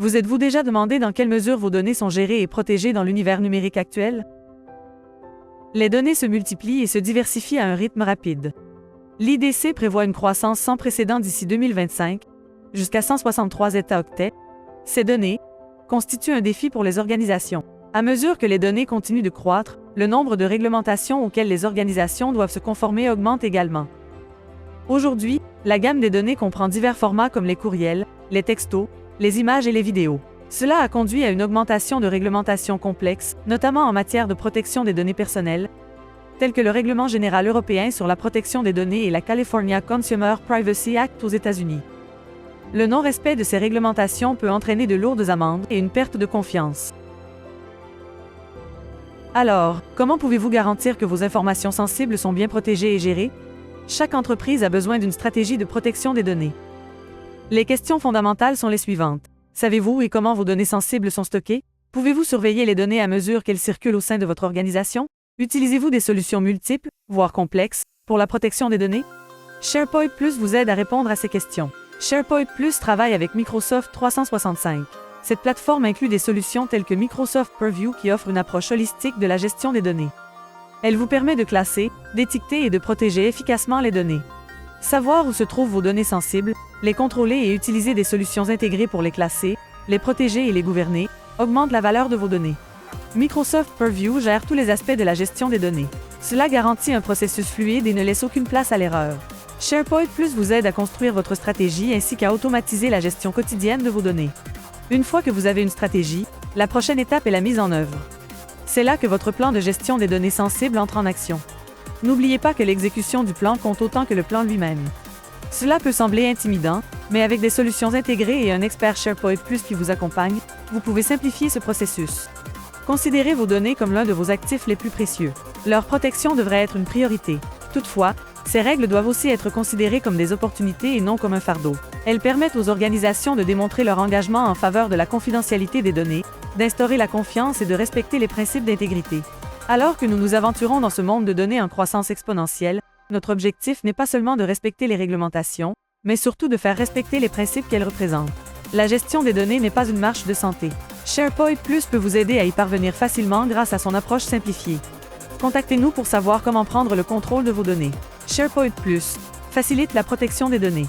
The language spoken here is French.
Vous êtes-vous déjà demandé dans quelle mesure vos données sont gérées et protégées dans l'univers numérique actuel? Les données se multiplient et se diversifient à un rythme rapide. L'IDC prévoit une croissance sans précédent d'ici 2025, jusqu'à 163 États-octets. Ces données constituent un défi pour les organisations. À mesure que les données continuent de croître, le nombre de réglementations auxquelles les organisations doivent se conformer augmente également. Aujourd'hui, la gamme des données comprend divers formats comme les courriels, les textos, les images et les vidéos. Cela a conduit à une augmentation de réglementations complexes, notamment en matière de protection des données personnelles, tels que le Règlement général européen sur la protection des données et la California Consumer Privacy Act aux États-Unis. Le non-respect de ces réglementations peut entraîner de lourdes amendes et une perte de confiance. Alors, comment pouvez-vous garantir que vos informations sensibles sont bien protégées et gérées? Chaque entreprise a besoin d'une stratégie de protection des données. Les questions fondamentales sont les suivantes. Savez-vous et comment vos données sensibles sont stockées? Pouvez-vous surveiller les données à mesure qu'elles circulent au sein de votre organisation? Utilisez-vous des solutions multiples, voire complexes, pour la protection des données? SharePoint Plus vous aide à répondre à ces questions. SharePoint Plus travaille avec Microsoft 365. Cette plateforme inclut des solutions telles que Microsoft Purview qui offre une approche holistique de la gestion des données. Elle vous permet de classer, d'étiqueter et de protéger efficacement les données. Savoir où se trouvent vos données sensibles, les contrôler et utiliser des solutions intégrées pour les classer, les protéger et les gouverner, augmente la valeur de vos données. Microsoft Purview gère tous les aspects de la gestion des données. Cela garantit un processus fluide et ne laisse aucune place à l'erreur. SharePoint Plus vous aide à construire votre stratégie ainsi qu'à automatiser la gestion quotidienne de vos données. Une fois que vous avez une stratégie, la prochaine étape est la mise en œuvre. C'est là que votre plan de gestion des données sensibles entre en action. N'oubliez pas que l'exécution du plan compte autant que le plan lui-même. Cela peut sembler intimidant, mais avec des solutions intégrées et un expert SharePoint Plus qui vous accompagne, vous pouvez simplifier ce processus. Considérez vos données comme l'un de vos actifs les plus précieux. Leur protection devrait être une priorité. Toutefois, ces règles doivent aussi être considérées comme des opportunités et non comme un fardeau. Elles permettent aux organisations de démontrer leur engagement en faveur de la confidentialité des données, d'instaurer la confiance et de respecter les principes d'intégrité. Alors que nous nous aventurons dans ce monde de données en croissance exponentielle, notre objectif n'est pas seulement de respecter les réglementations, mais surtout de faire respecter les principes qu'elles représentent. La gestion des données n'est pas une marche de santé. SharePoint Plus peut vous aider à y parvenir facilement grâce à son approche simplifiée. Contactez-nous pour savoir comment prendre le contrôle de vos données. SharePoint Plus facilite la protection des données.